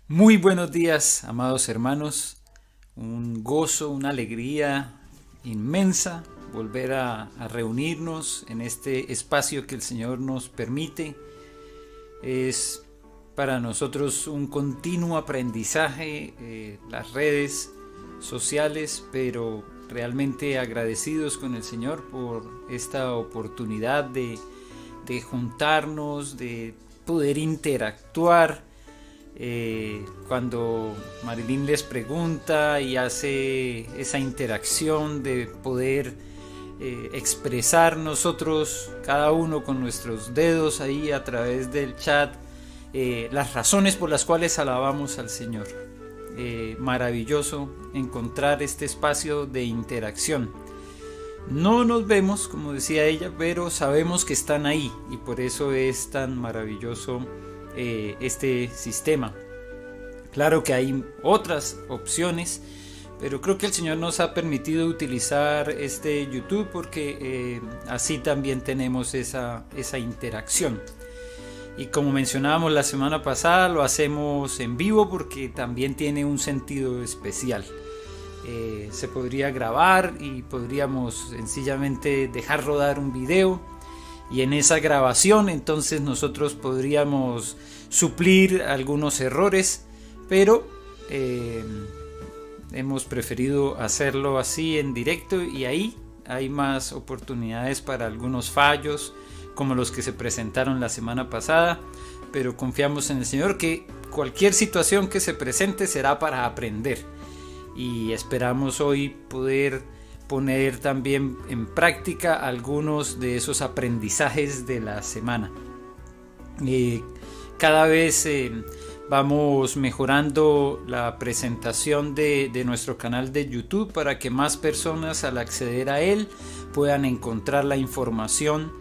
Muy buenos días, amados hermanos. Un gozo, una alegría inmensa volver a reunirnos en este espacio que el Señor nos permite. Es para nosotros un continuo aprendizaje, las redes sociales, pero realmente agradecidos con el Señor por esta oportunidad de juntarnos, de poder interactuar. Cuando Marilyn les pregunta y hace esa interacción de poder expresar nosotros, cada uno con nuestros dedos ahí a través del chat, las razones por las cuales alabamos al Señor. Maravilloso encontrar este espacio de interacción. No nos vemos, como decía ella, pero sabemos que están ahí y por eso es tan maravilloso este sistema. Claro que hay otras opciones, pero creo que el Señor nos ha permitido utilizar este YouTube porque así también tenemos esa interacción. Y como mencionábamos la semana pasada, lo hacemos en vivo porque también tiene un sentido especial. Se podría grabar y podríamos sencillamente dejar rodar un video, y en esa grabación entonces nosotros podríamos suplir algunos errores, pero hemos preferido hacerlo así en directo, y ahí hay más oportunidades para algunos fallos como los que se presentaron la semana pasada, pero confiamos en el Señor que cualquier situación que se presente será para aprender, y esperamos hoy poder poner también en práctica algunos de esos aprendizajes de la semana. Cada vez vamos mejorando la presentación de nuestro canal de YouTube para que más personas al acceder a él puedan encontrar la información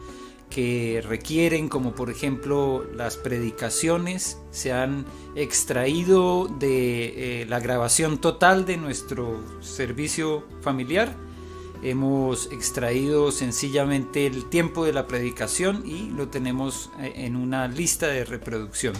que requieren, como por ejemplo las predicaciones se han extraído de la grabación total de nuestro servicio familiar. Hemos extraído sencillamente el tiempo de la predicación y lo tenemos en una lista de reproducción.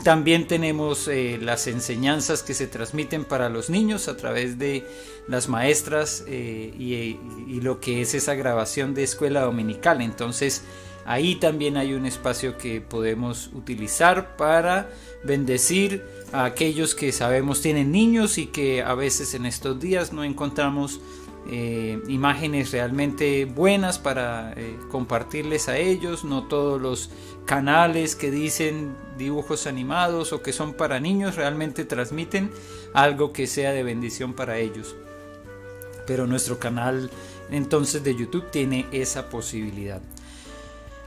También tenemos las enseñanzas que se transmiten para los niños a través de las maestras y lo que es esa grabación de escuela dominical. Entonces ahí también hay un espacio que podemos utilizar para bendecir a aquellos que sabemos tienen niños y que a veces en estos días no encontramos imágenes realmente buenas para compartirles a ellos. No todos los canales que dicen dibujos animados o que son para niños realmente transmiten algo que sea de bendición para ellos, pero nuestro canal entonces de YouTube tiene esa posibilidad.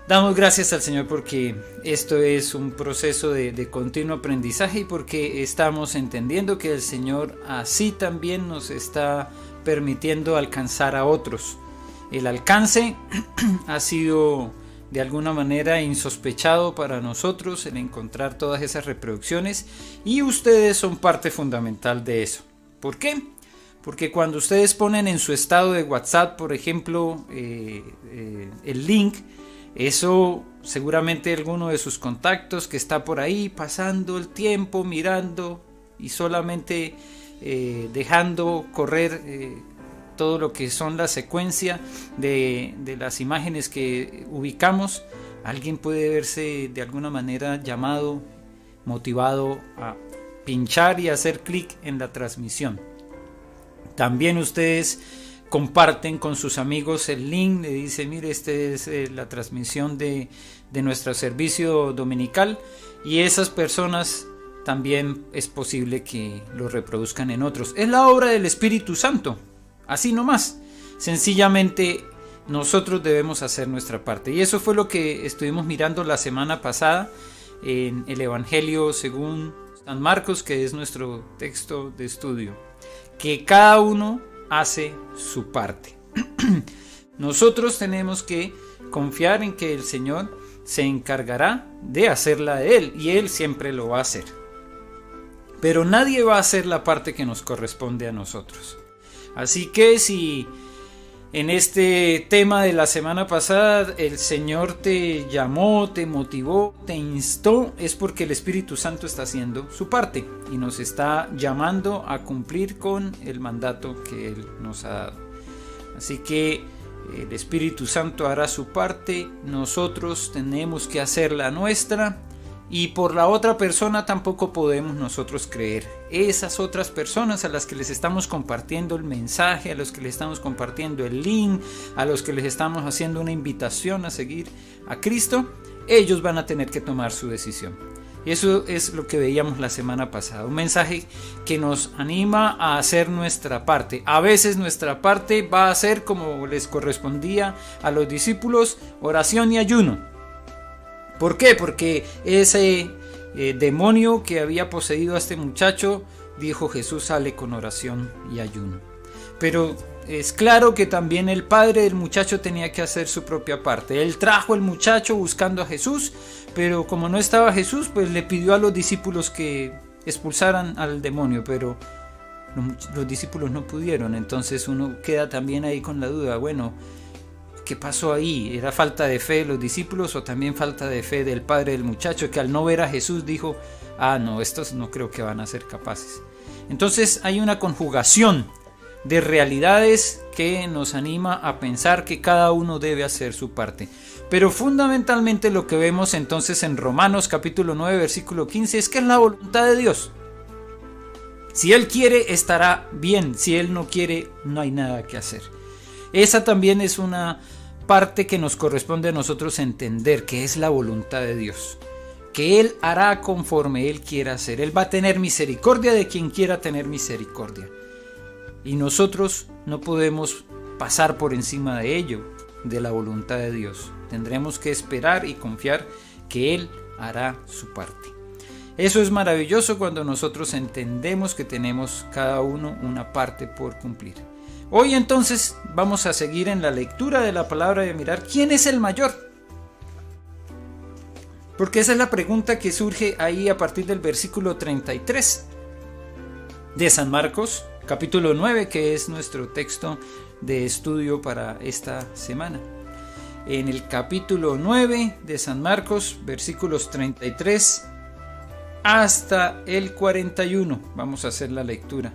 Damos gracias al Señor porque esto es un proceso de continuo aprendizaje, y porque estamos entendiendo que el Señor así también nos está permitiendo alcanzar a otros. El alcance ha sido de alguna manera insospechado para nosotros, el encontrar todas esas reproducciones, y ustedes son parte fundamental de eso. ¿Por qué? Porque cuando ustedes ponen en su estado de WhatsApp, por ejemplo, el link, eso seguramente alguno de sus contactos que está por ahí pasando el tiempo mirando y solamente dejando correr todo lo que son la secuencia de las imágenes que ubicamos, alguien puede verse de alguna manera llamado, motivado a pinchar y hacer clic en la transmisión. También ustedes comparten con sus amigos el link, le dicen: mire, esta es la transmisión de nuestro servicio dominical, y esas personas también es posible que lo reproduzcan en otros. Es la obra del Espíritu Santo, así nomás. Sencillamente nosotros debemos hacer nuestra parte, y eso fue lo que estuvimos mirando la semana pasada en el Evangelio según San Marcos, que es nuestro texto de estudio, que cada uno hace su parte. Nosotros tenemos que confiar en que el Señor se encargará de hacerla de Él, y Él siempre lo va a hacer. Pero nadie va a hacer la parte que nos corresponde a nosotros. Así que si en este tema de la semana pasada el Señor te llamó, te motivó, te instó, es porque el Espíritu Santo está haciendo su parte y nos está llamando a cumplir con el mandato que Él nos ha dado. Así que el Espíritu Santo hará su parte, nosotros tenemos que hacer la nuestra. Y por la otra persona tampoco podemos nosotros creer. Esas otras personas a las que les estamos compartiendo el mensaje, a los que les estamos compartiendo el link, a los que les estamos haciendo una invitación a seguir a Cristo, ellos van a tener que tomar su decisión. Eso es lo que veíamos la semana pasada. Un mensaje que nos anima a hacer nuestra parte. A veces nuestra parte va a ser como les correspondía a los discípulos, oración y ayuno. ¿Por qué? Porque ese demonio que había poseído a este muchacho, dijo Jesús, sale con oración y ayuno. Pero es claro que también el padre del muchacho tenía que hacer su propia parte. Él trajo al muchacho buscando a Jesús, pero como no estaba Jesús, pues le pidió a los discípulos que expulsaran al demonio, pero los discípulos no pudieron. Entonces uno queda también ahí con la duda, bueno, ¿qué pasó ahí? ¿Era falta de fe de los discípulos o también falta de fe del padre del muchacho, que al no ver a Jesús dijo, no, estos no creo que van a ser capaces? Entonces hay una conjugación de realidades que nos anima a pensar que cada uno debe hacer su parte. Pero fundamentalmente lo que vemos entonces en Romanos capítulo 9 versículo 15 es que es la voluntad de Dios. Si Él quiere, estará bien. Si Él no quiere, no hay nada que hacer. Esa también es una parte que nos corresponde a nosotros entender, que es la voluntad de Dios, que Él hará conforme Él quiera hacer. Él va a tener misericordia de quien quiera tener misericordia, y nosotros no podemos pasar por encima de ello, de la voluntad de Dios. Tendremos que esperar y confiar que Él hará su parte. Eso es maravilloso cuando nosotros entendemos que tenemos cada uno una parte por cumplir. Hoy entonces vamos a seguir en la lectura de la palabra y a mirar quién es el mayor. Porque esa es la pregunta que surge ahí a partir del versículo 33 de San Marcos, capítulo 9, que es nuestro texto de estudio para esta semana. En el capítulo 9 de San Marcos, versículos 33 hasta el 41, vamos a hacer la lectura.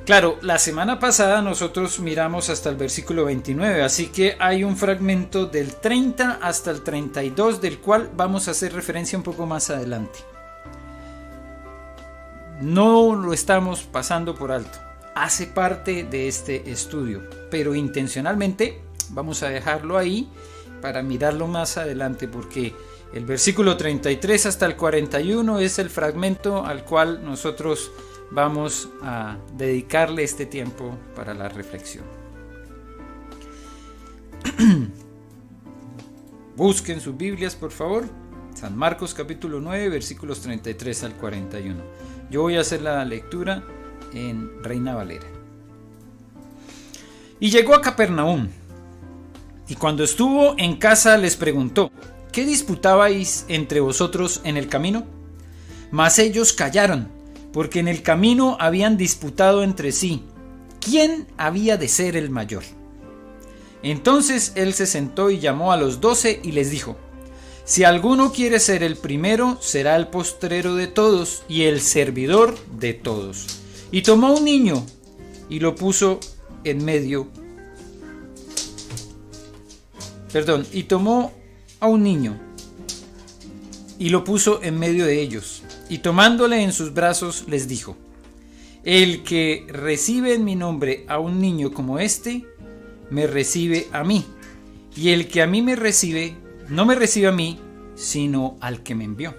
Claro, la semana pasada nosotros miramos hasta el versículo 29, así que hay un fragmento del 30 hasta el 32 del cual vamos a hacer referencia un poco más adelante. No lo estamos pasando por alto, hace parte de este estudio, pero intencionalmente vamos a dejarlo ahí para mirarlo más adelante, porque el versículo 33 hasta el 41 es el fragmento al cual nosotros vamos a dedicarle este tiempo para la reflexión. Busquen sus Biblias, por favor. San Marcos capítulo 9, versículos 33 al 41. Yo voy a hacer la lectura en Reina Valera. Y llegó a Capernaum, y cuando estuvo en casa les preguntó: ¿qué disputabais entre vosotros en el camino? Mas ellos callaron, porque en el camino habían disputado entre sí quién había de ser el mayor. Entonces él se sentó y llamó a los 12 y les dijo: si alguno quiere ser el primero, será el postrero de todos y el servidor de todos. Y tomó un niño y lo puso en medio. Y tomó a un niño y lo puso en medio de ellos. Y tomándole en sus brazos les dijo: el que recibe en mi nombre a un niño como este, me recibe a mí. Y el que a mí me recibe, no me recibe a mí, sino al que me envió.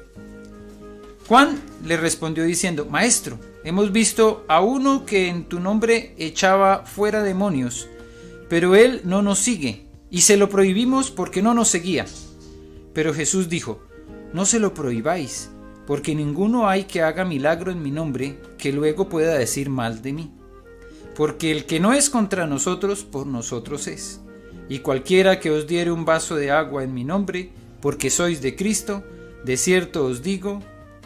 Juan le respondió diciendo: Maestro, hemos visto a uno que en tu nombre echaba fuera demonios, pero él no nos sigue, y se lo prohibimos porque no nos seguía. Pero Jesús dijo: no se lo prohibáis, porque ninguno hay que haga milagro en mi nombre que luego pueda decir mal de mí. Porque el que no es contra nosotros, por nosotros es. Y cualquiera que os diere un vaso de agua en mi nombre, porque sois de Cristo, de cierto os digo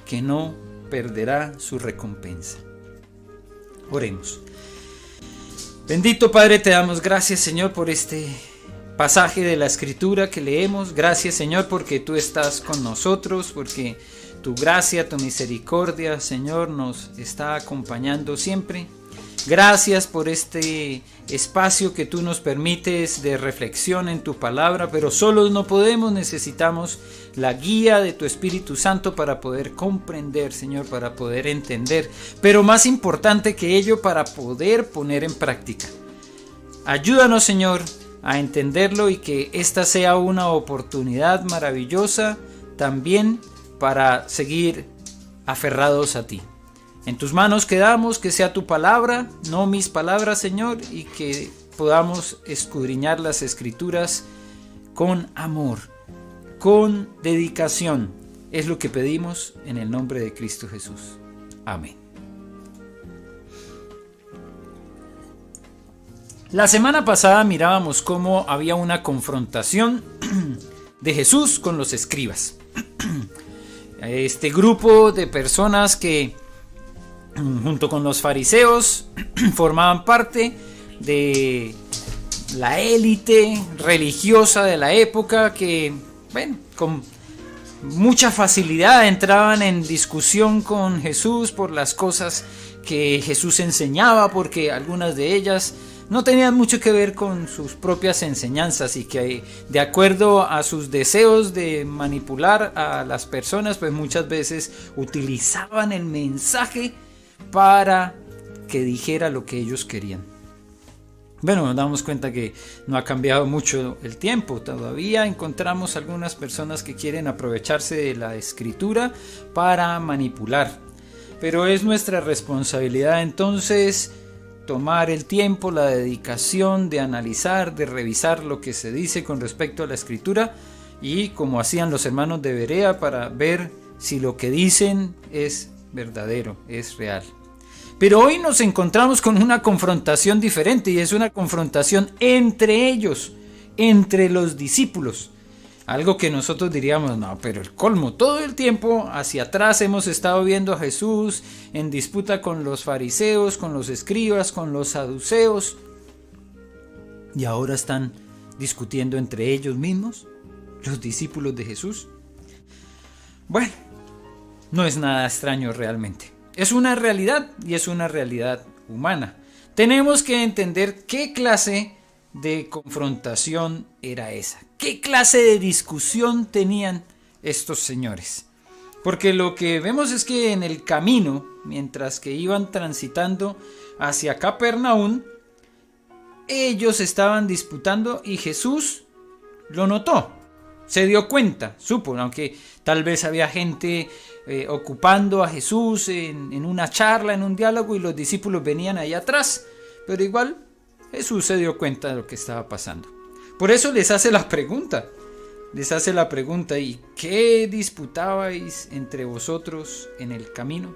que no perderá su recompensa. Oremos. Bendito Padre, te damos gracias, Señor, por este pasaje de la Escritura que leemos. Gracias, Señor, porque tú estás con nosotros, porque tu gracia, tu misericordia, Señor, nos está acompañando siempre. Gracias por este espacio que tú nos permites de reflexión en tu palabra, pero solos no podemos, necesitamos la guía de tu Espíritu Santo para poder comprender, Señor, para poder entender, pero más importante que ello, para poder poner en práctica. Ayúdanos, Señor, a entenderlo y que esta sea una oportunidad maravillosa también para seguir aferrados a ti. En tus manos quedamos, que sea tu palabra, no mis palabras, Señor, y que podamos escudriñar las Escrituras con amor, con dedicación. Es lo que pedimos en el nombre de Cristo Jesús. Amén. La semana pasada mirábamos cómo había una confrontación de Jesús con los escribas. Este grupo de personas que junto con los fariseos formaban parte de la élite religiosa de la época que, bueno, con mucha facilidad entraban en discusión con Jesús por las cosas que Jesús enseñaba, porque algunas de ellas no tenían mucho que ver con sus propias enseñanzas y que de acuerdo a sus deseos de manipular a las personas, pues muchas veces utilizaban el mensaje para que dijera lo que ellos querían. Bueno, nos damos cuenta que no ha cambiado mucho el tiempo. Todavía encontramos algunas personas que quieren aprovecharse de la Escritura para manipular. Pero es nuestra responsabilidad entonces tomar el tiempo, la dedicación de analizar, de revisar lo que se dice con respecto a la Escritura y como hacían los hermanos de Berea, para ver si lo que dicen es verdadero, es real. Pero hoy nos encontramos con una confrontación diferente, y es una confrontación entre ellos, entre los discípulos. Algo que nosotros diríamos, no, pero el colmo, todo el tiempo hacia atrás hemos estado viendo a Jesús en disputa con los fariseos, con los escribas, con los saduceos, y ahora están discutiendo entre ellos mismos, los discípulos de Jesús. Bueno, no es nada extraño realmente. Es una realidad y es una realidad humana. Tenemos que entender qué clase de confrontación era esa. ¿Qué clase de discusión tenían estos señores? Porque lo que vemos es que en el camino, mientras que iban transitando hacia Capernaum, ellos estaban disputando y Jesús lo notó. Se dio cuenta, supo, aunque tal vez había gente ocupando a Jesús en una charla, en un diálogo, y los discípulos venían ahí atrás, pero igual Jesús se dio cuenta de lo que estaba pasando. Por eso les hace la pregunta, ¿y qué disputabais entre vosotros en el camino?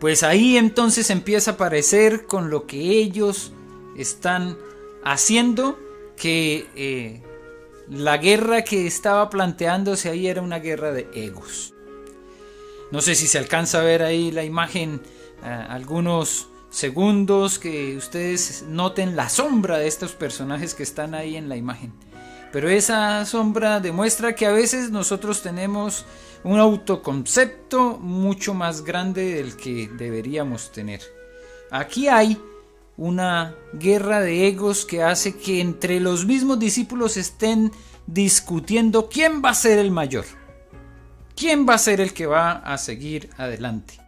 Pues ahí entonces empieza a aparecer con lo que ellos están haciendo, que la guerra que estaba planteándose ahí era una guerra de egos. No sé si se alcanza a ver ahí la imagen, algunos segundos, que ustedes noten la sombra de estos personajes que están ahí en la imagen. Pero esa sombra demuestra que a veces nosotros tenemos un autoconcepto mucho más grande del que deberíamos tener. Aquí hay una guerra de egos que hace que entre los mismos discípulos estén discutiendo quién va a ser el mayor, quién va a ser el que va a seguir adelante.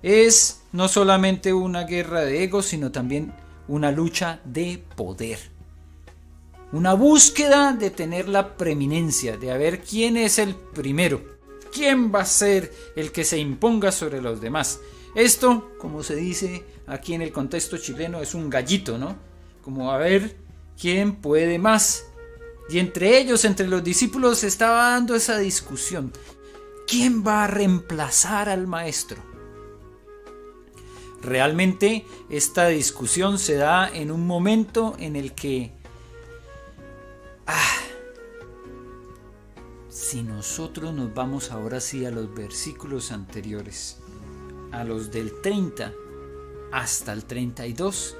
Es no solamente una guerra de egos, sino también una lucha de poder, una búsqueda de tener la preeminencia, de ver quién es el primero, quién va a ser el que se imponga sobre los demás. Esto, como se dice aquí en el contexto chileno, es un gallito, ¿no? Como a ver quién puede más. Y entre ellos, entre los discípulos, se estaba dando esa discusión. ¿Quién va a reemplazar al maestro? Realmente esta discusión se da en un momento en el que si nosotros nos vamos ahora sí a los versículos anteriores, a los del 30 hasta el 32,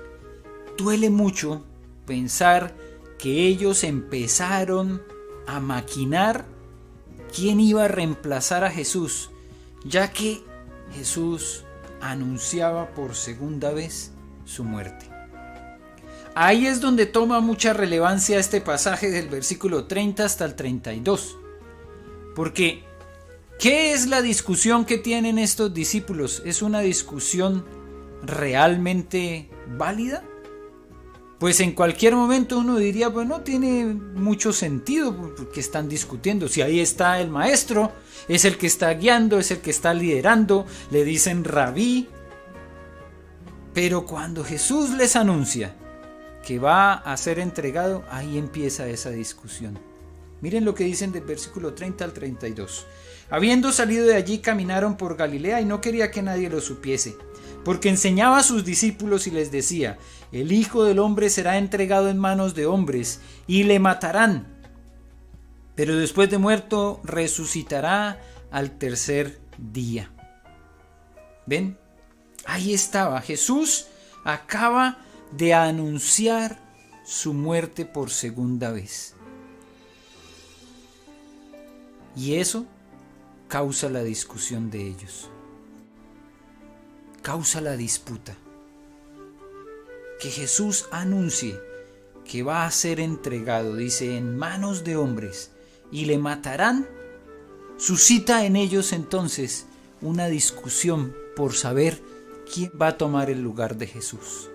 duele mucho pensar que ellos empezaron a maquinar quién iba a reemplazar a Jesús, ya que Jesús anunciaba por segunda vez su muerte. Ahí es donde toma mucha relevancia este pasaje del versículo 30 hasta el 32. Porque, ¿qué es la discusión que tienen estos discípulos? ¿Es una discusión realmente válida? Pues en cualquier momento uno diría, pues no tiene mucho sentido porque están discutiendo. Si ahí está el maestro, es el que está guiando, es el que está liderando, le dicen rabí. Pero cuando Jesús les anuncia que va a ser entregado, ahí empieza esa discusión. Miren lo que dicen del versículo 30 al 32. Habiendo salido de allí, caminaron por Galilea y no quería que nadie lo supiese, porque enseñaba a sus discípulos y les decía: el Hijo del Hombre será entregado en manos de hombres y le matarán, pero después de muerto resucitará al tercer día. ¿Ven? Ahí estaba. Jesús acaba de anunciar su muerte por segunda vez. Y eso causa la discusión de ellos. Causa la disputa. Que Jesús anuncie que va a ser entregado, dice, en manos de hombres y le matarán, suscita en ellos entonces una discusión por saber quién va a tomar el lugar de Jesús.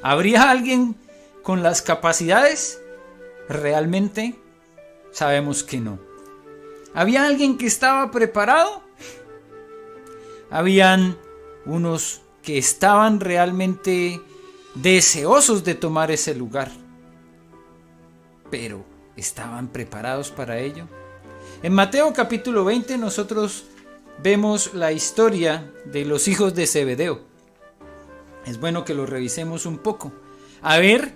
¿Habría alguien con las capacidades? Realmente sabemos que no. ¿Había alguien que estaba preparado? Habían unos que estaban realmente deseosos de tomar ese lugar, pero ¿estaban preparados para ello? En Mateo capítulo 20 nosotros vemos la historia de los hijos de Zebedeo. Es bueno que lo revisemos un poco, a ver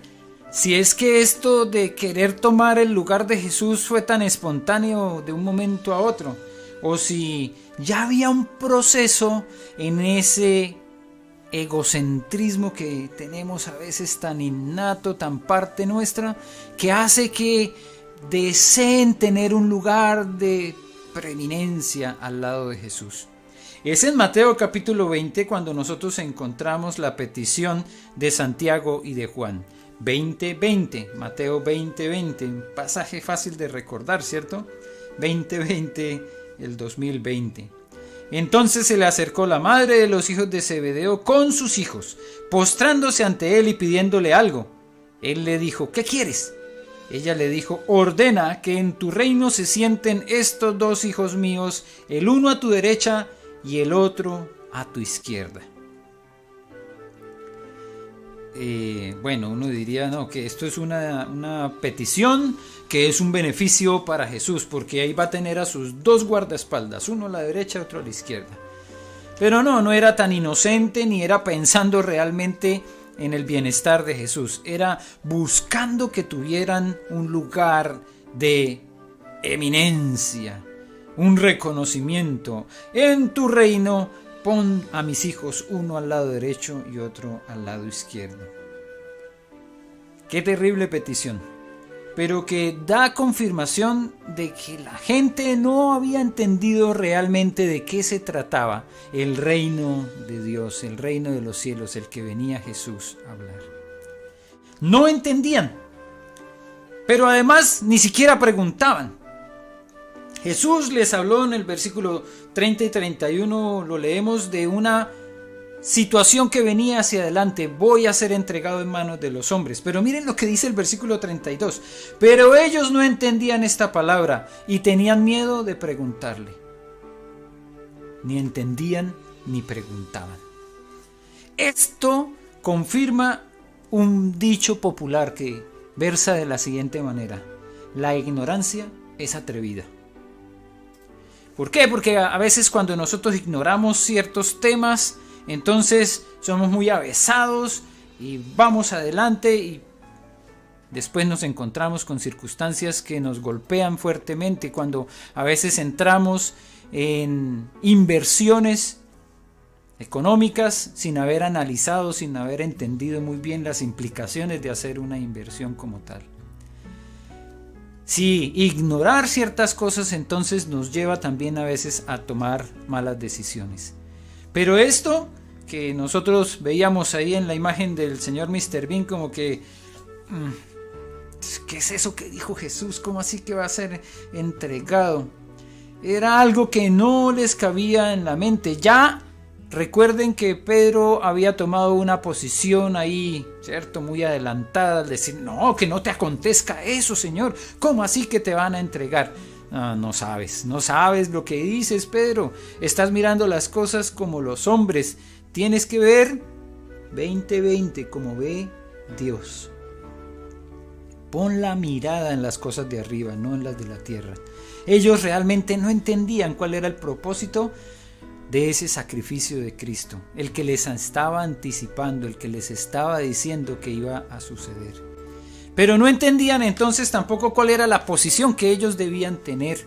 si es que esto de querer tomar el lugar de Jesús fue tan espontáneo de un momento a otro, o si ya había un proceso en ese egocentrismo que tenemos a veces tan innato, tan parte nuestra, que hace que deseen tener un lugar de preeminencia al lado de Jesús. Es en Mateo capítulo 20 cuando nosotros encontramos la petición de Santiago y de Juan. 20:20, Mateo 20:20, un pasaje fácil de recordar, ¿cierto? 20:20, el 2020. Entonces se le acercó la madre de los hijos de Zebedeo con sus hijos, postrándose ante él y pidiéndole algo. Él le dijo: ¿qué quieres? Ella le dijo: ordena que en tu reino se sienten estos dos hijos míos, el uno a tu derecha y el otro a tu izquierda. Bueno, uno diría no, que esto es una petición que es un beneficio para Jesús, porque ahí va a tener a sus dos guardaespaldas, uno a la derecha y otro a la izquierda. Pero no era tan inocente ni era pensando realmente en el bienestar de Jesús, era buscando que tuvieran un lugar de eminencia, un reconocimiento. En tu reino pon a mis hijos uno al lado derecho y otro al lado izquierdo. Qué terrible petición, pero que da confirmación de que la gente no había entendido realmente de qué se trataba el reino de Dios, el reino de los cielos, el que venía Jesús a hablar. No entendían, pero además ni siquiera preguntaban. Jesús les habló en el versículo 30 y 31, lo leemos, de una situación que venía hacia adelante: voy a ser entregado en manos de los hombres. Pero miren lo que dice el versículo 32. Pero ellos no entendían esta palabra y tenían miedo de preguntarle. Ni entendían ni preguntaban. Esto confirma un dicho popular que versa de la siguiente manera: la ignorancia es atrevida. ¿Por qué? Porque a veces cuando nosotros ignoramos ciertos temas, entonces somos muy avesados y vamos adelante y después nos encontramos con circunstancias que nos golpean fuertemente. Cuando a veces entramos en inversiones económicas, sin haber analizado, sin haber entendido muy bien las implicaciones de hacer una inversión como tal. Si ignorar ciertas cosas entonces nos lleva también a veces a tomar malas decisiones. Pero esto que nosotros veíamos ahí en la imagen del señor Mr. Bean, como que ¿qué es eso que dijo Jesús? ¿Cómo así que va a ser entregado? Era algo que no les cabía en la mente. Ya recuerden que Pedro había tomado una posición ahí, ¿cierto? Muy adelantada al decir, no, que no te acontezca eso, Señor. ¿Cómo así que te van a entregar? No sabes lo que dices, Pedro. Estás mirando las cosas como los hombres. Tienes que ver 20/20 como ve Dios. Pon la mirada en las cosas de arriba, no en las de la tierra. Ellos realmente no entendían cuál era el propósito de ese sacrificio de Cristo, el que les estaba anticipando, el que les estaba diciendo que iba a suceder. Pero no entendían entonces tampoco cuál era la posición que ellos debían tener,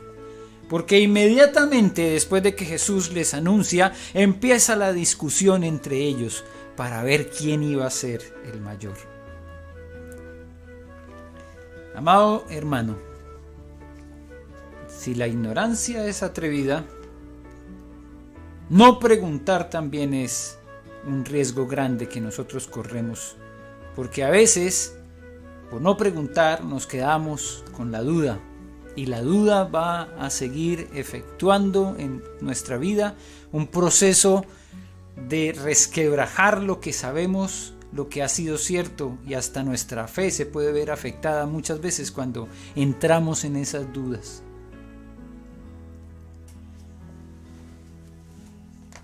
porque inmediatamente después de que Jesús les anuncia, empieza la discusión entre ellos para ver quién iba a ser el mayor. Amado hermano, si la ignorancia es atrevida, no preguntar también es un riesgo grande que nosotros corremos, porque a veces, por no preguntar, nos quedamos con la duda, y la duda va a seguir efectuando en nuestra vida un proceso de resquebrajar lo que sabemos, lo que ha sido cierto, y hasta nuestra fe se puede ver afectada muchas veces cuando entramos en esas dudas.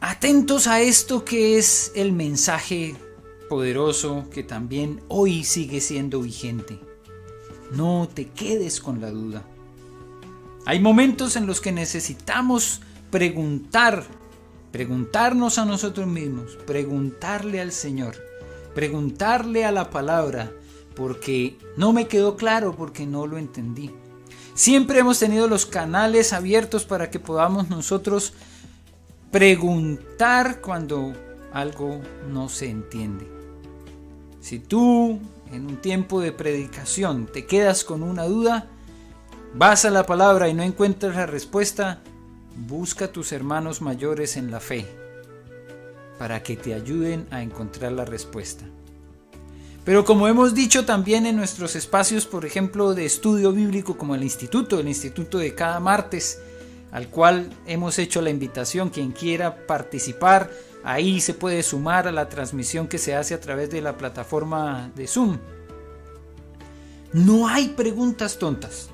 Atentos a esto que es el mensaje poderoso que también hoy sigue siendo vigente. No te quedes con la duda. Hay momentos en los que necesitamos preguntarnos a nosotros mismos, preguntarle al Señor, preguntarle a la palabra, porque no me quedó claro, porque no lo entendí. Siempre hemos tenido los canales abiertos para que podamos nosotros preguntar cuando algo no se entiende. Si tú en un tiempo de predicación te quedas con una duda, vas a la palabra y no encuentras la respuesta, busca a tus hermanos mayores en la fe para que te ayuden a encontrar la respuesta. Pero como hemos dicho también en nuestros espacios, por ejemplo, de estudio bíblico, como el instituto de cada martes, al cual hemos hecho la invitación, quien quiera participar, ahí se puede sumar a la transmisión que se hace a través de la plataforma de Zoom. No hay preguntas tontas,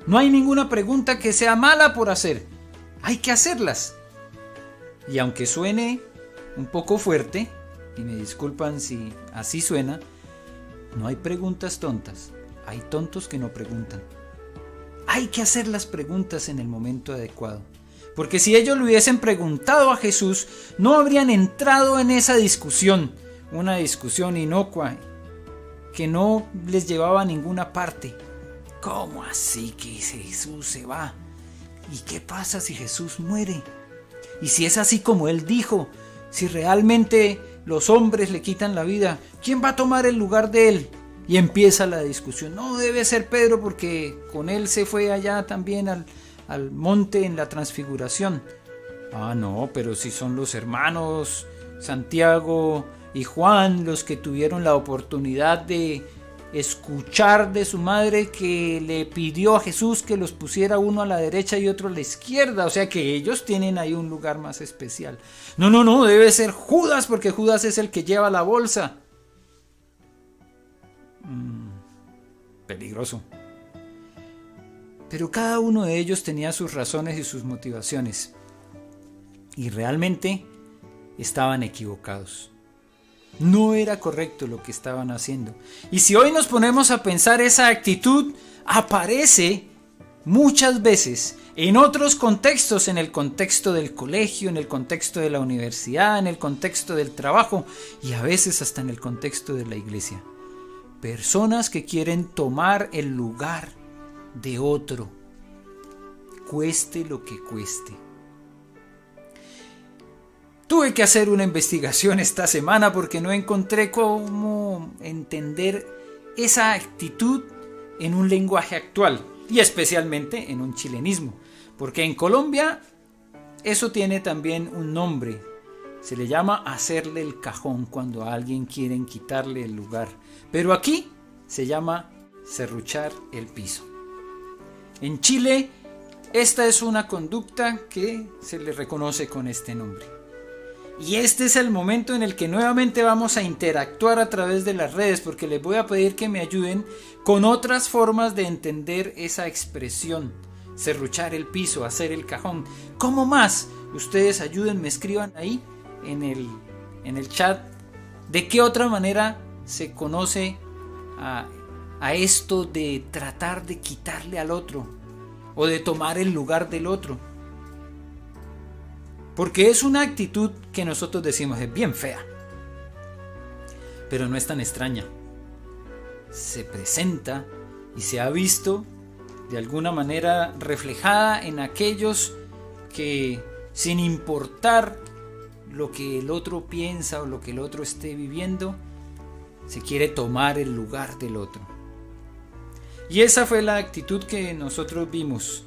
no hay ninguna pregunta que sea mala por hacer, hay que hacerlas. Y aunque suene un poco fuerte, y me disculpan si así suena, no hay preguntas tontas, hay tontos que no preguntan. Hay que hacer las preguntas en el momento adecuado, porque si ellos le hubiesen preguntado a Jesús, no habrían entrado en esa discusión, una discusión inocua que no les llevaba a ninguna parte. ¿Cómo así que Jesús se va? ¿Y qué pasa si Jesús muere? Y si es así como él dijo, si realmente los hombres le quitan la vida, ¿quién va a tomar el lugar de él? Y empieza la discusión. No, debe ser Pedro porque con él se fue allá también al monte en la transfiguración. No, pero si son los hermanos Santiago y Juan los que tuvieron la oportunidad de escuchar de su madre que le pidió a Jesús que los pusiera uno a la derecha y otro a la izquierda, o sea que ellos tienen ahí un lugar más especial. No, debe ser Judas porque Judas es el que lleva la bolsa. Peligroso. Pero cada uno de ellos tenía sus razones y sus motivaciones, y realmente estaban equivocados. No era correcto lo que estaban haciendo. Y si hoy nos ponemos a pensar, esa actitud aparece muchas veces en otros contextos, en el contexto del colegio, en el contexto de la universidad, en el contexto del trabajo y a veces hasta en el contexto de la iglesia. Personas que quieren tomar el lugar de otro, cueste lo que cueste. Tuve que hacer una investigación esta semana porque no encontré cómo entender esa actitud en un lenguaje actual y especialmente en un chilenismo, porque en Colombia eso tiene también un nombre. Se le llama hacerle el cajón cuando a alguien quieren quitarle el lugar, pero aquí se llama serruchar el piso. En Chile esta es una conducta que se le reconoce con este nombre. Y este es el momento en el que nuevamente vamos a interactuar a través de las redes, porque les voy a pedir que me ayuden con otras formas de entender esa expresión. Serruchar el piso, hacer el cajón. ¿Cómo más? Ustedes ayúdenme, escriban ahí en el chat de qué otra manera se conoce a esto de tratar de quitarle al otro o de tomar el lugar del otro. Porque es una actitud que nosotros decimos es bien fea, pero no es tan extraña. Se presenta y se ha visto de alguna manera reflejada en aquellos que, sin importar lo que el otro piensa o lo que el otro esté viviendo, se quiere tomar el lugar del otro. Y esa fue la actitud que nosotros vimos.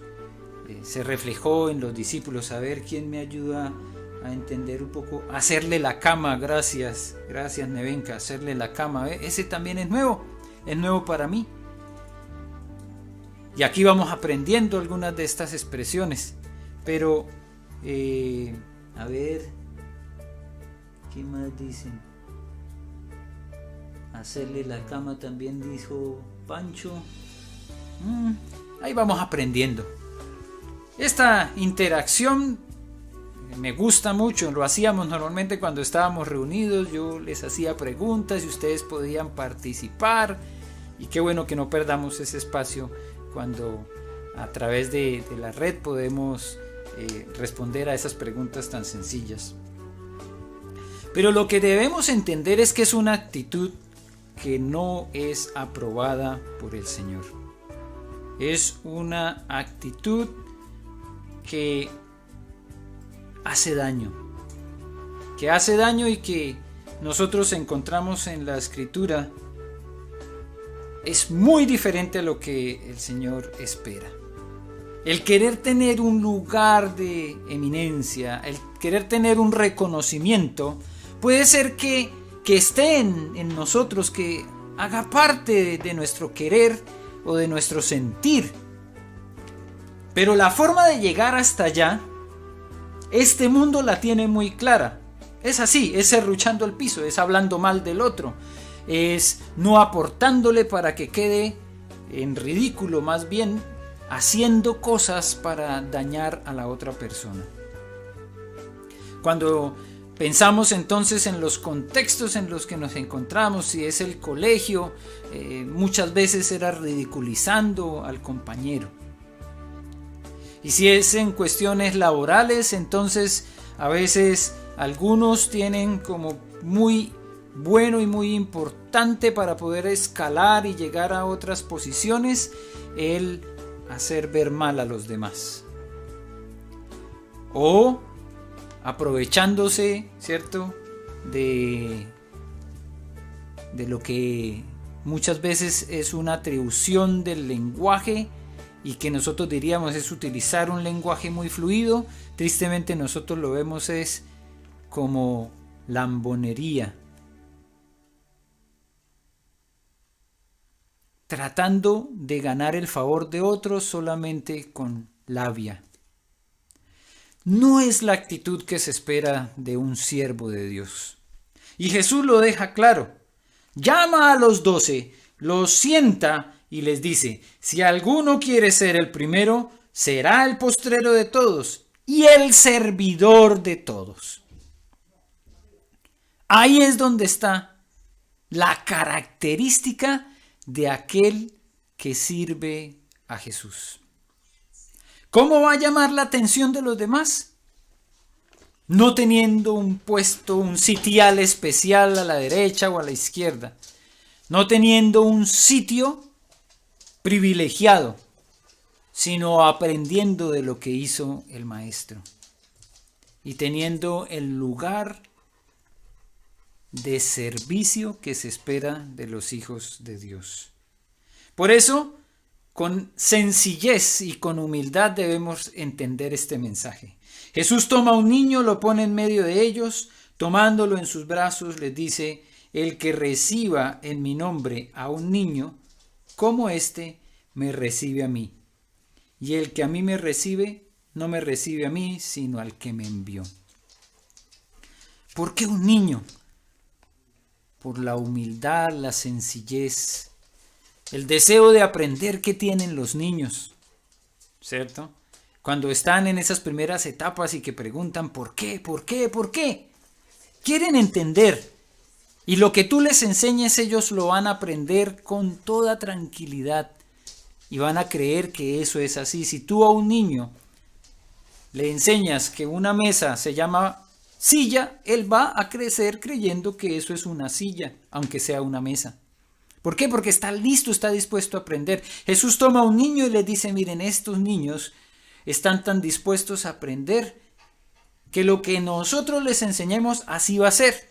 Se reflejó en los discípulos. A ver quién me ayuda a entender un poco. Hacerle la cama, gracias Nevenka, hacerle la cama. Ese también es nuevo para mí. Y aquí vamos aprendiendo algunas de estas expresiones. Pero, a ver, ¿qué más dicen? Hacerle la cama también dijo Pancho. Ahí vamos aprendiendo. Esta interacción me gusta mucho, lo hacíamos normalmente cuando estábamos reunidos, yo les hacía preguntas y ustedes podían participar, y qué bueno que no perdamos ese espacio cuando a través de la red podemos responder a esas preguntas tan sencillas. Pero lo que debemos entender es que es una actitud que no es aprobada por el Señor. Es una actitud que hace daño y que nosotros encontramos en la Escritura. Es muy diferente a lo que el Señor espera. El querer tener un lugar de eminencia, el querer tener un reconocimiento, puede ser que esté en nosotros, que haga parte de nuestro querer o de nuestro sentir. Pero la forma de llegar hasta allá, este mundo la tiene muy clara. Es así, es serruchando el piso, es hablando mal del otro, es no aportándole para que quede en ridículo, más bien haciendo cosas para dañar a la otra persona. Cuando pensamos entonces en los contextos en los que nos encontramos, si es el colegio, muchas veces era ridiculizando al compañero. Y si es en cuestiones laborales, entonces a veces algunos tienen como muy bueno y muy importante para poder escalar y llegar a otras posiciones, el hacer ver mal a los demás. O aprovechándose, ¿cierto?, de lo que muchas veces es una atribución del lenguaje y que nosotros diríamos es utilizar un lenguaje muy fluido. Tristemente nosotros lo vemos es como lambonería, tratando de ganar el favor de otros solamente con labia. No es la actitud que se espera de un siervo de Dios. Y Jesús lo deja claro. Llama a los 12, los sienta y les dice: si alguno quiere ser el primero, será el postrero de todos y el servidor de todos. Ahí es donde está la característica de aquel que sirve a Jesús. ¿Cómo va a llamar la atención de los demás? No teniendo un puesto, un sitial especial a la derecha o a la izquierda. No teniendo un sitio privilegiado, sino aprendiendo de lo que hizo el Maestro. y teniendo el lugar de servicio que se espera de los hijos de Dios. Por eso, con sencillez y con humildad debemos entender este mensaje. Jesús toma a un niño, lo pone en medio de ellos, tomándolo en sus brazos, les dice: el que reciba en mi nombre a un niño, como éste, me recibe a mí. Y el que a mí me recibe, no me recibe a mí, sino al que me envió. ¿Por qué un niño? Por la humildad, la sencillez, el deseo de aprender que tienen los niños, ¿cierto? Cuando están en esas primeras etapas y que preguntan ¿por qué? ¿Por qué? ¿Por qué? Quieren entender. Y lo que tú les enseñes, ellos lo van a aprender con toda tranquilidad. Y van a creer que eso es así. Si tú a un niño le enseñas que una mesa se llama silla, él va a crecer creyendo que eso es una silla, aunque sea una mesa. ¿Por qué? Porque está listo, está dispuesto a aprender. Jesús toma a un niño y le dice: miren, estos niños están tan dispuestos a aprender que lo que nosotros les enseñemos así va a ser.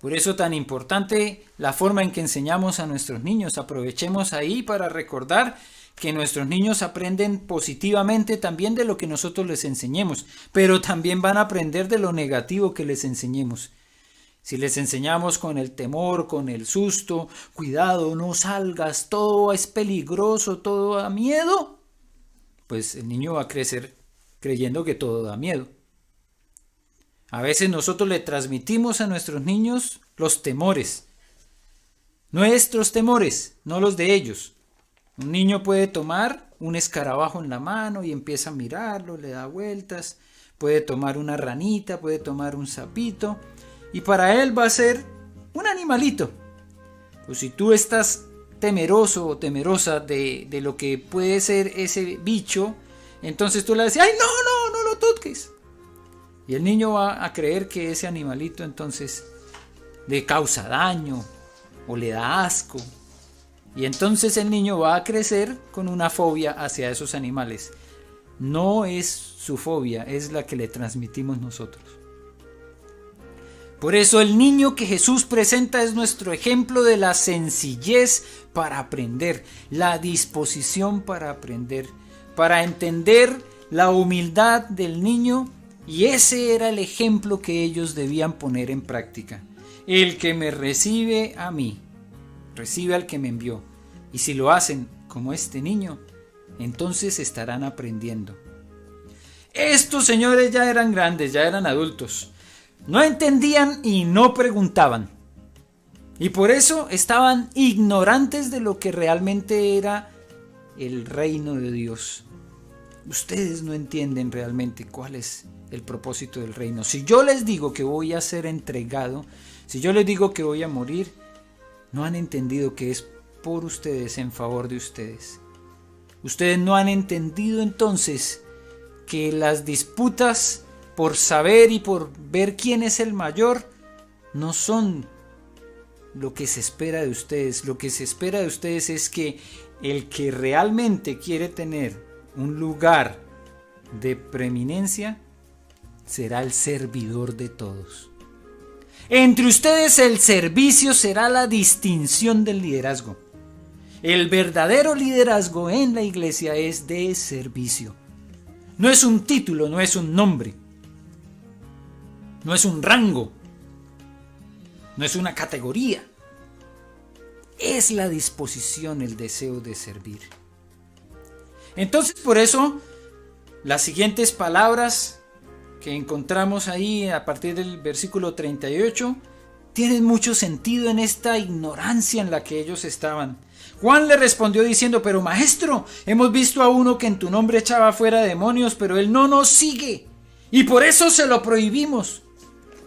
Por eso tan importante la forma en que enseñamos a nuestros niños. Aprovechemos ahí para recordar que nuestros niños aprenden positivamente también de lo que nosotros les enseñemos, pero también van a aprender de lo negativo que les enseñemos. Si les enseñamos con el temor, con el susto, cuidado, no salgas, todo es peligroso, todo da miedo, pues el niño va a crecer creyendo que todo da miedo. A veces nosotros le transmitimos a nuestros niños los temores, nuestros temores, no los de ellos. Un niño puede tomar un escarabajo en la mano y empieza a mirarlo, le da vueltas, puede tomar una ranita, puede tomar un sapito, y para él va a ser un animalito. Pues si tú estás temeroso o temerosa de lo que puede ser ese bicho, entonces tú le dices: ¡ay, no lo toques! Y el niño va a creer que ese animalito entonces le causa daño o le da asco. Y entonces el niño va a crecer con una fobia hacia esos animales. No es su fobia, es la que le transmitimos nosotros. Por eso el niño que Jesús presenta es nuestro ejemplo de la sencillez para aprender, la disposición para aprender, para entender la humildad del niño. Y ese era el ejemplo que ellos debían poner en práctica. El que me recibe a mí, recibe al que me envió. Y si lo hacen como este niño, entonces estarán aprendiendo. Estos señores ya eran grandes, ya eran adultos. No entendían y no preguntaban. Y por eso estaban ignorantes de lo que realmente era el reino de Dios. Ustedes no entienden realmente cuál es el propósito del reino. Si yo les digo que voy a ser entregado, si yo les digo que voy a morir, no han entendido que es por ustedes, en favor de ustedes. Ustedes no han entendido entonces que las disputas por saber y por ver quién es el mayor no son lo que se espera de ustedes. Lo que se espera de ustedes es que el que realmente quiere tener un lugar de preeminencia será el servidor de todos. Entre ustedes el servicio será la distinción del liderazgo. El verdadero liderazgo en la iglesia es de servicio. No es un título, no es un nombre, no es un rango, no es una categoría. Es la disposición, el deseo de servir. Entonces, por eso, las siguientes palabras que encontramos ahí a partir del versículo 38 tienen mucho sentido en esta ignorancia en la que ellos estaban. Juan le respondió diciendo: pero maestro, hemos visto a uno que en tu nombre echaba fuera demonios, pero él no nos sigue y por eso se lo prohibimos,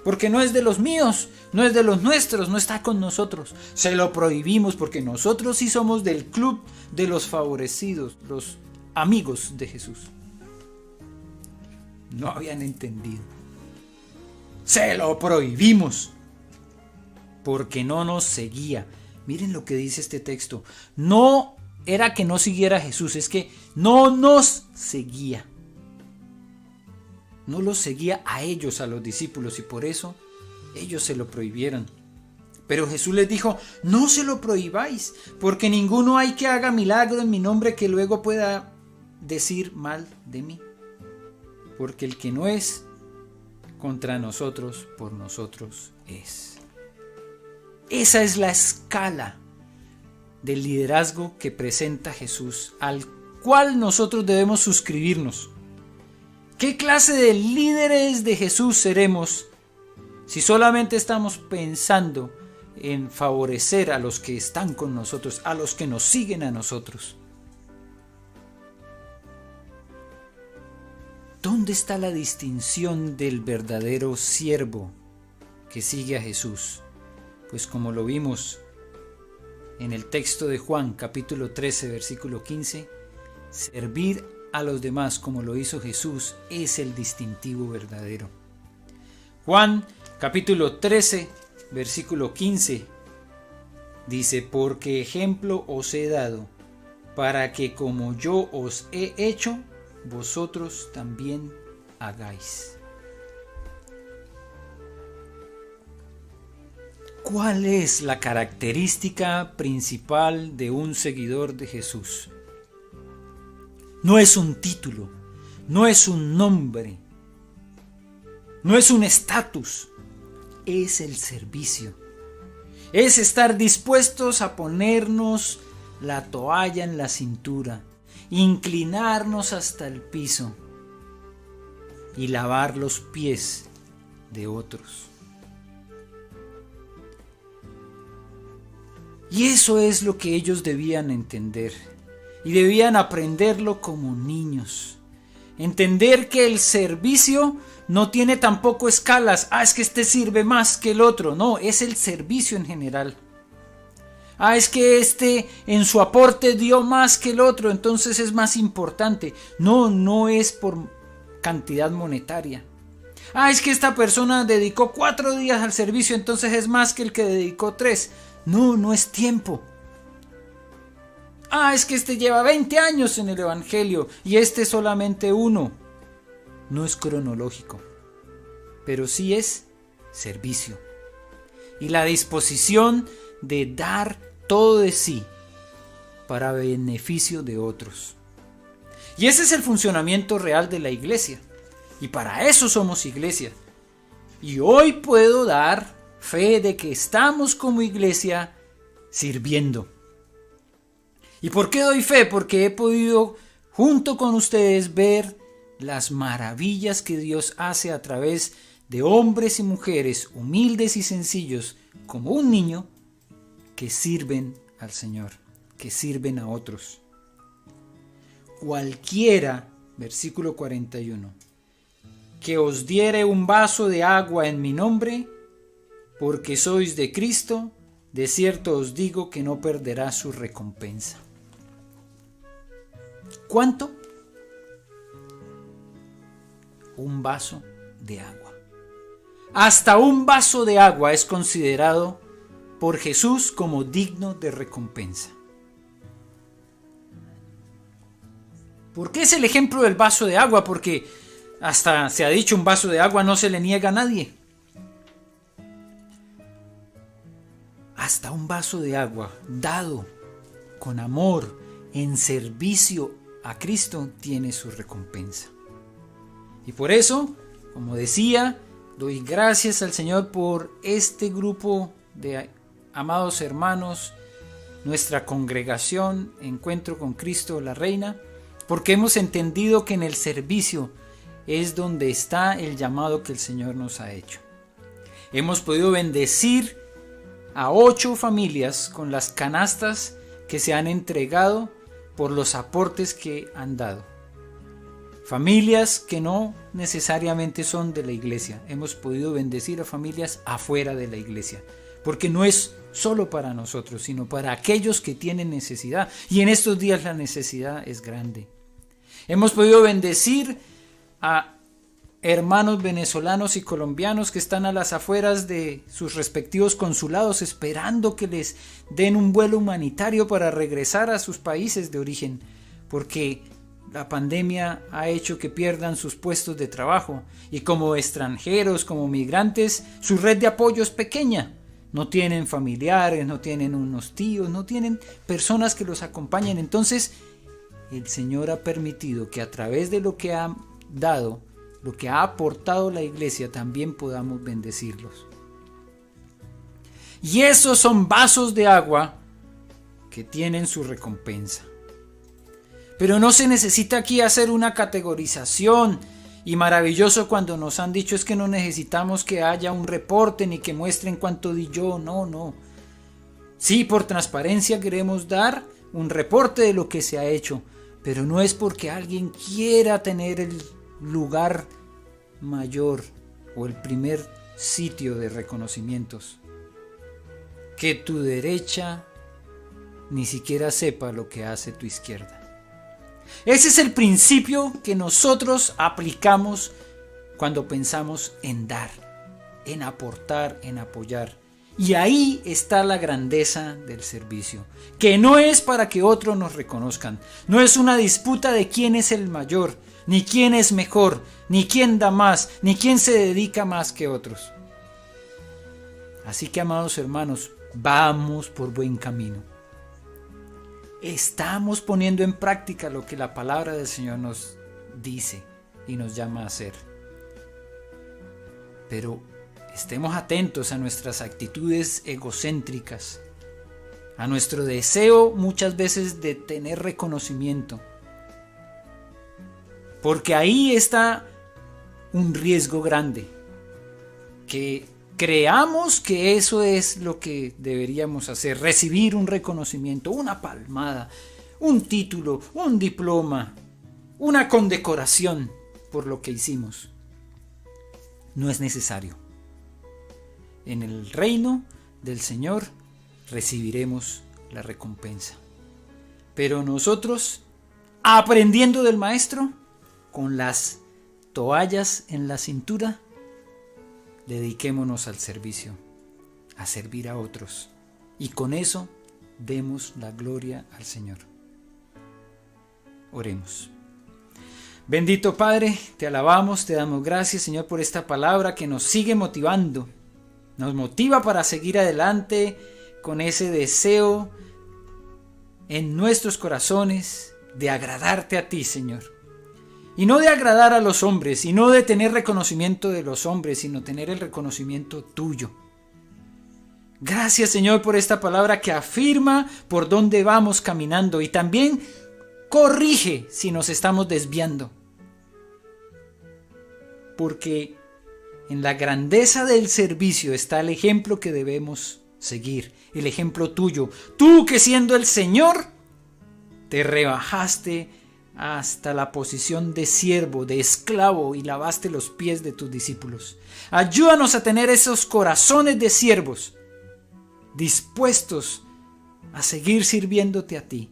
porque no es de los míos, no es de los nuestros, no está con nosotros. Se lo prohibimos porque nosotros sí somos del club de los favorecidos, los amigos de Jesús. No habían entendido. Se lo prohibimos porque no nos seguía. Miren lo que dice este texto. No era que no siguiera a Jesús, es que no nos seguía. no los seguía a ellos, a los discípulos, y por eso ellos se lo prohibieron. Pero Jesús les dijo: no se lo prohibáis, porque ninguno hay que haga milagro en mi nombre que luego pueda decir mal de mí. Porque el que no es contra nosotros, por nosotros es. Esa es la escala del liderazgo que presenta Jesús, al cual nosotros debemos suscribirnos. ¿Qué clase de líderes de Jesús seremos si solamente estamos pensando en favorecer a los que están con nosotros, a los que nos siguen a nosotros? ¿Dónde está la distinción del verdadero siervo que sigue a Jesús? Pues como lo vimos en el texto de Juan, capítulo 13, versículo 15, servir a los demás como lo hizo Jesús es el distintivo verdadero. Juan, capítulo 13, versículo 15, dice: porque ejemplo os he dado, para que como yo os he hecho, vosotros también hagáis. ¿Cuál es la característica principal de un seguidor de Jesús? No es un título, no es un nombre, no es un estatus, es el servicio. Es estar dispuestos a ponernos la toalla en la cintura, inclinarnos hasta el piso y lavar los pies de otros. Y eso es lo que ellos debían entender. Y debían aprenderlo como niños. Entender que el servicio no tiene tampoco escalas. Es que este sirve más que el otro. No, es el servicio en general. Es que este en su aporte dio más que el otro, entonces es más importante. No, no es por cantidad monetaria. Es que esta persona dedicó 4 días al servicio, entonces es más que el que dedicó 3. No, no es tiempo. Es que este lleva 20 años en el Evangelio y este solamente 1. No es cronológico, pero sí es servicio. Y la disposición de dar todo de sí para beneficio de otros. Y ese es el funcionamiento real de la iglesia. Y para eso somos iglesia. Y hoy puedo dar fe de que estamos como iglesia sirviendo. ¿Y por qué doy fe? Porque he podido junto con ustedes ver las maravillas que Dios hace a través de hombres y mujeres humildes y sencillos como un niño que sirven al Señor, que sirven a otros. Cualquiera, versículo 41, que os diere un vaso de agua en mi nombre, porque sois de Cristo, de cierto os digo que no perderá su recompensa. ¿Cuánto? Un vaso de agua. Hasta un vaso de agua es considerado por Jesús como digno de recompensa. ¿Por qué es el ejemplo del vaso de agua? Porque hasta se ha dicho, un vaso de agua no se le niega a nadie. Hasta un vaso de agua dado con amor, en servicio a Cristo, tiene su recompensa. Y por eso, como decía, doy gracias al Señor por este grupo de amados hermanos, nuestra congregación, Encuentro con Cristo la Reina, porque hemos entendido que en el servicio es donde está el llamado que el Señor nos ha hecho. Hemos podido bendecir a 8 familias con las canastas que se han entregado por los aportes que han dado. Familias que no necesariamente son de la iglesia. Hemos podido bendecir a familias afuera de la iglesia, porque no es solo para nosotros, sino para aquellos que tienen necesidad. Y en estos días la necesidad es grande. Hemos podido bendecir a hermanos venezolanos y colombianos que están a las afueras de sus respectivos consulados esperando que les den un vuelo humanitario para regresar a sus países de origen, porque la pandemia ha hecho que pierdan sus puestos de trabajo y como extranjeros, como migrantes, su red de apoyo es pequeña. No tienen familiares, no tienen unos tíos, no tienen personas que los acompañen. Entonces, el Señor ha permitido que a través de lo que ha dado, lo que ha aportado la iglesia, también podamos bendecirlos. Y esos son vasos de agua que tienen su recompensa. Pero no se necesita aquí hacer una categorización. Y maravilloso cuando nos han dicho es que no necesitamos que haya un reporte ni que muestren cuánto di yo. No. Sí, por transparencia queremos dar un reporte de lo que se ha hecho. Pero no es porque alguien quiera tener el lugar mayor o el primer sitio de reconocimientos. Que tu derecha ni siquiera sepa lo que hace tu izquierda. Ese es el principio que nosotros aplicamos cuando pensamos en dar, en aportar, en apoyar. Y ahí está la grandeza del servicio, que no es para que otros nos reconozcan, no es una disputa de quién es el mayor, ni quién es mejor, ni quién da más, ni quién se dedica más que otros. Así que, amados hermanos, vamos por buen camino. Estamos poniendo en práctica lo que la palabra del Señor nos dice y nos llama a hacer. Pero estemos atentos a nuestras actitudes egocéntricas, a nuestro deseo muchas veces de tener reconocimiento. Porque ahí está un riesgo grande, que creamos que eso es lo que deberíamos hacer, recibir un reconocimiento, una palmada, un título, un diploma, una condecoración por lo que hicimos. No es necesario. En el reino del Señor recibiremos la recompensa. Pero nosotros, aprendiendo del Maestro, con las toallas en la cintura, dediquémonos al servicio, a servir a otros, y con eso demos la gloria al Señor. Oremos. Bendito Padre, te alabamos, te damos gracias, Señor, por esta palabra que nos sigue motivando, nos motiva para seguir adelante con ese deseo en nuestros corazones de agradarte a ti, Señor. Y no de agradar a los hombres, y no de tener reconocimiento de los hombres, sino tener el reconocimiento tuyo. Gracias, Señor, por esta palabra que afirma por dónde vamos caminando y también corrige si nos estamos desviando. Porque en la grandeza del servicio está el ejemplo que debemos seguir, el ejemplo tuyo. Tú que siendo el Señor, te rebajaste hasta la posición de siervo, de esclavo, y lavaste los pies de tus discípulos. Ayúdanos a tener esos corazones de siervos, dispuestos a seguir sirviéndote a ti,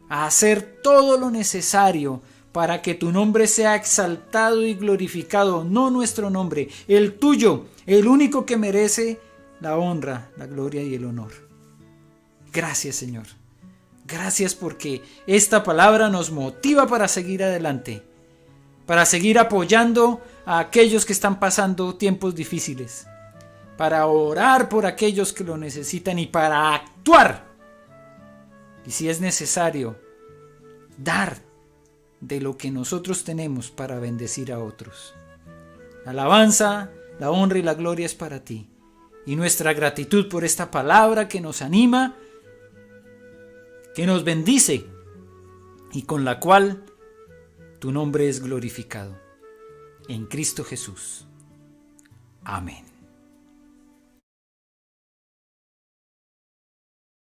a hacer todo lo necesario para que tu nombre sea exaltado y glorificado, no nuestro nombre, el tuyo, el único que merece la honra, la gloria y el honor. Gracias, Señor. Gracias porque esta palabra nos motiva para seguir adelante, para seguir apoyando a aquellos que están pasando tiempos difíciles, para orar por aquellos que lo necesitan y para actuar. Y si es necesario, dar de lo que nosotros tenemos para bendecir a otros. La alabanza, la honra y la gloria es para ti. Y nuestra gratitud por esta palabra que nos anima, que nos bendice y con la cual tu nombre es glorificado. En Cristo Jesús. Amén.